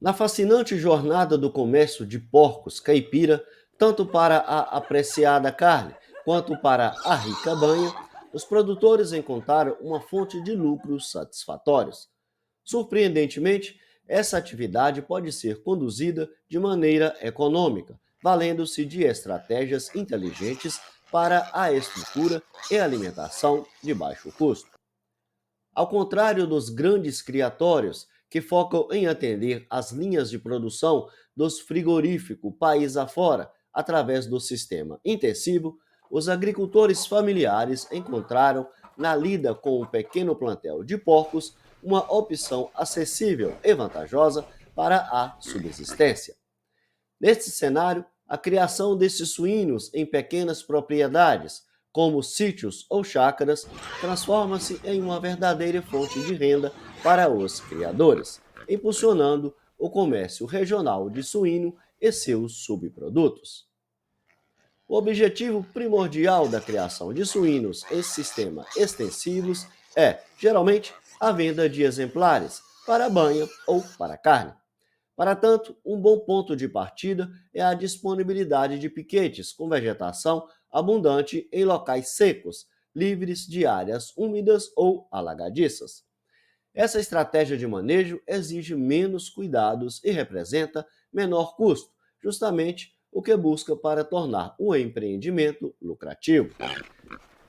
Na fascinante jornada do comércio de porcos caipira, tanto para a apreciada carne quanto para a rica banha, os produtores encontraram uma fonte de lucros satisfatórios. Surpreendentemente, essa atividade pode ser conduzida de maneira econômica, valendo-se de estratégias inteligentes para a estrutura e alimentação de baixo custo. Ao contrário dos grandes criatórios, que focam em atender às linhas de produção dos frigoríficos país afora, através do sistema intensivo, os agricultores familiares encontraram, na lida com um pequeno plantel de porcos, uma opção acessível e vantajosa para a subsistência. Neste cenário, a criação desses suínos em pequenas propriedades, como sítios ou chácaras, transforma-se em uma verdadeira fonte de renda para os criadores, impulsionando o comércio regional de suíno e seus subprodutos. O objetivo primordial da criação de suínos em sistemas extensivos é, geralmente, a venda de exemplares para banha ou para carne. Para tanto, um bom ponto de partida é a disponibilidade de piquetes com vegetação abundante em locais secos, livres de áreas úmidas ou alagadiças. Essa estratégia de manejo exige menos cuidados e representa menor custo, justamente o que busca para tornar o empreendimento lucrativo.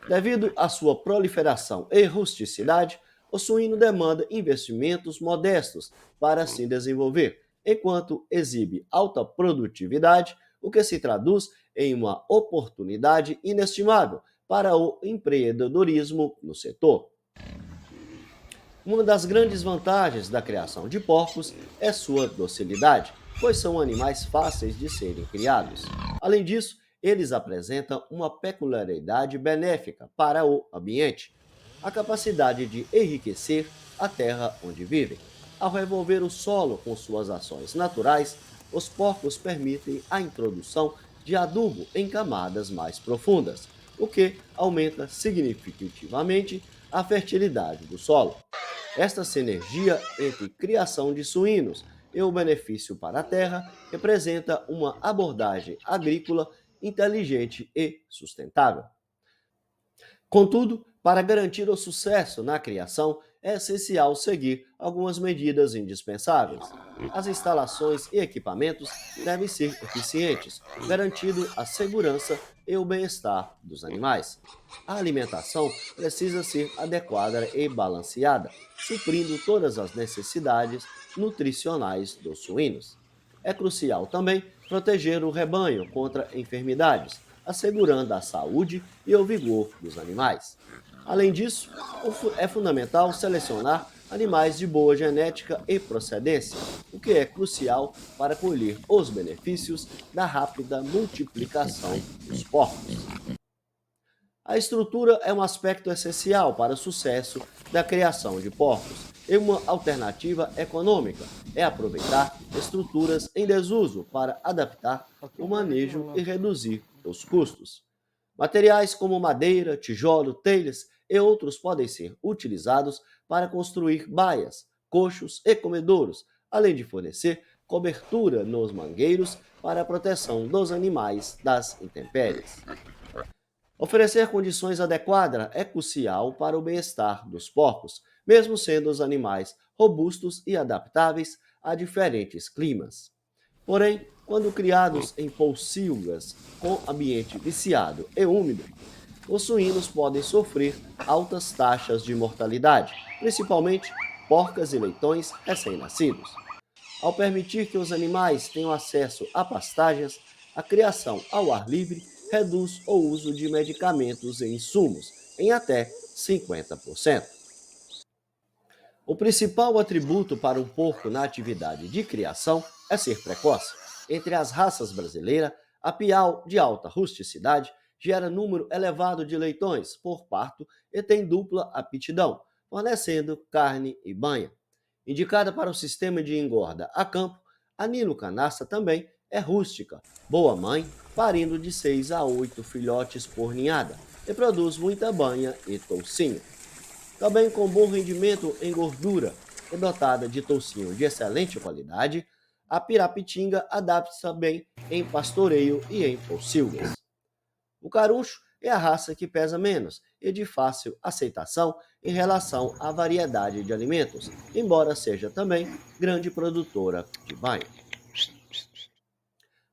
Devido à sua proliferação e rusticidade, o suíno demanda investimentos modestos para se desenvolver, enquanto exibe alta produtividade, o que se traduz em uma oportunidade inestimável para o empreendedorismo no setor. Uma das grandes vantagens da criação de porcos é sua docilidade, pois são animais fáceis de serem criados. Além disso, eles apresentam uma peculiaridade benéfica para o ambiente, a capacidade de enriquecer a terra onde vivem. Ao revolver o solo com suas ações naturais, os porcos permitem a introdução de adubo em camadas mais profundas, o que aumenta significativamente a fertilidade do solo. Esta sinergia entre criação de suínos e o benefício para a terra representa uma abordagem agrícola inteligente e sustentável. Contudo, para garantir o sucesso na criação, é essencial seguir algumas medidas indispensáveis. As instalações e equipamentos devem ser eficientes, garantindo a segurança e o bem-estar dos animais. A alimentação precisa ser adequada e balanceada, suprindo todas as necessidades nutricionais dos suínos. É crucial também proteger o rebanho contra enfermidades, assegurando a saúde e o vigor dos animais. Além disso, é fundamental selecionar animais de boa genética e procedência, o que é crucial para colher os benefícios da rápida multiplicação dos porcos. A estrutura é um aspecto essencial para o sucesso da criação de porcos, e uma alternativa econômica é aproveitar estruturas em desuso para adaptar o manejo e reduzir os custos. Materiais como madeira, tijolo, telhas e outros podem ser utilizados para construir baias, coxos e comedouros, além de fornecer cobertura nos mangueiros para a proteção dos animais das intempéries. Oferecer condições adequadas é crucial para o bem-estar dos porcos, mesmo sendo os animais robustos e adaptáveis a diferentes climas. Porém, quando criados em pocilgas com ambiente viciado e úmido, os suínos podem sofrer altas taxas de mortalidade, principalmente porcas e leitões recém-nascidos. Ao permitir que os animais tenham acesso a pastagens, a criação ao ar livre reduz o uso de medicamentos e insumos em até 50%. O principal atributo para um porco na atividade de criação é ser precoce. Entre as raças brasileiras, a piau de alta rusticidade gera número elevado de leitões por parto e tem dupla aptidão, fornecendo carne e banha. Indicada para o sistema de engorda a campo, a Nilo Canastra também é rústica, boa mãe, parindo de 6 a 8 filhotes por ninhada e produz muita banha e toucinho. Também com bom rendimento em gordura e dotada de toucinho de excelente qualidade, A Pirapitinga adapta-se bem em pastoreio e em pocilgas. O caruncho é a raça que pesa menos e de fácil aceitação em relação à variedade de alimentos, embora seja também grande produtora de banho.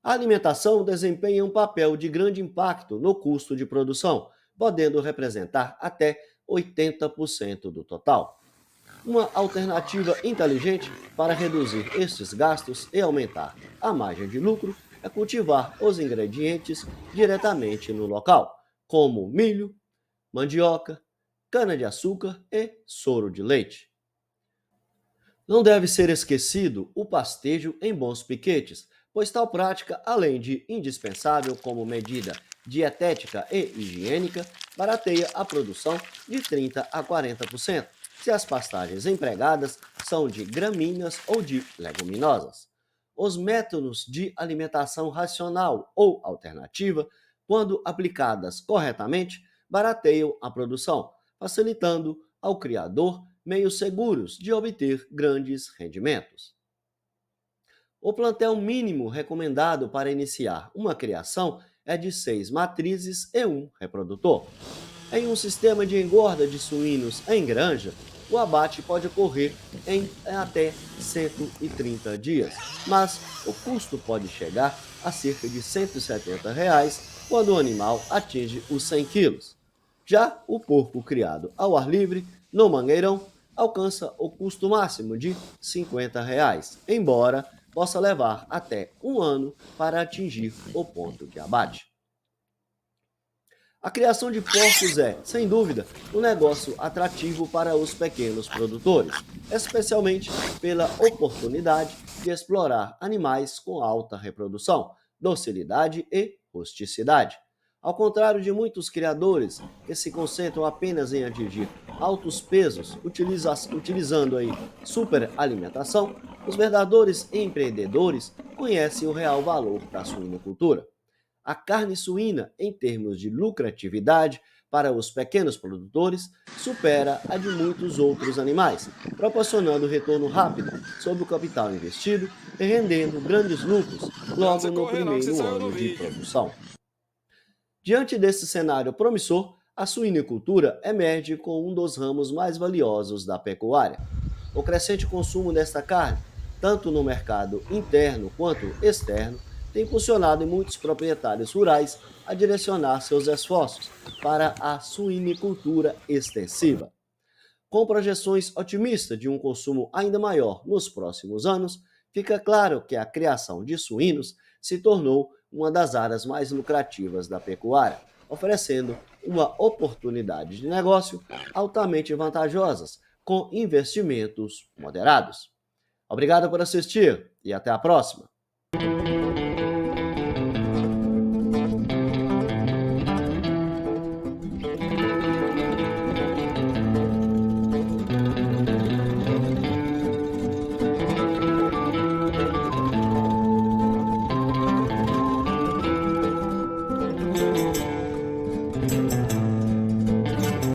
A alimentação desempenha um papel de grande impacto no custo de produção, podendo representar até 80% do total. Uma alternativa inteligente para reduzir estes gastos e aumentar a margem de lucro é cultivar os ingredientes diretamente no local, como milho, mandioca, cana-de-açúcar e soro de leite. Não deve ser esquecido o pastejo em bons piquetes, pois tal prática, além de indispensável como medida dietética e higiênica, barateia a produção de 30 a 40%, se as pastagens empregadas são de gramíneas ou de leguminosas. Os métodos de alimentação racional ou alternativa, quando aplicadas corretamente, barateiam a produção, facilitando ao criador meios seguros de obter grandes rendimentos. O plantel mínimo recomendado para iniciar uma criação é de 6 matrizes e um reprodutor. Em um sistema de engorda de suínos em granja, o abate pode ocorrer em até 130 dias, mas o custo pode chegar a cerca de R$ 170 reais quando o animal atinge os 100 quilos. Já o porco criado ao ar livre, no mangueirão, alcança o custo máximo de R$ 50 reais, embora possa levar até um ano para atingir o ponto de abate. A criação de porcos é, sem dúvida, um negócio atrativo para os pequenos produtores, especialmente pela oportunidade de explorar animais com alta reprodução, docilidade e rusticidade. Ao contrário de muitos criadores que se concentram apenas em atingir altos pesos, utilizando aí superalimentação, os verdadeiros empreendedores conhecem o real valor da suinocultura. A carne suína, em termos de lucratividade para os pequenos produtores, supera a de muitos outros animais, proporcionando retorno rápido sobre o capital investido e rendendo grandes lucros logo no primeiro ano de produção. Diante desse cenário promissor, a suinicultura emerge como um dos ramos mais valiosos da pecuária. O crescente consumo desta carne, tanto no mercado interno quanto externo, tem impulsionado muitos proprietários rurais a direcionar seus esforços para a suinicultura extensiva. Com projeções otimistas de um consumo ainda maior nos próximos anos, fica claro que a criação de suínos se tornou uma das áreas mais lucrativas da pecuária, oferecendo uma oportunidade de negócio altamente vantajosas, com investimentos moderados. Obrigado por assistir e até a próxima!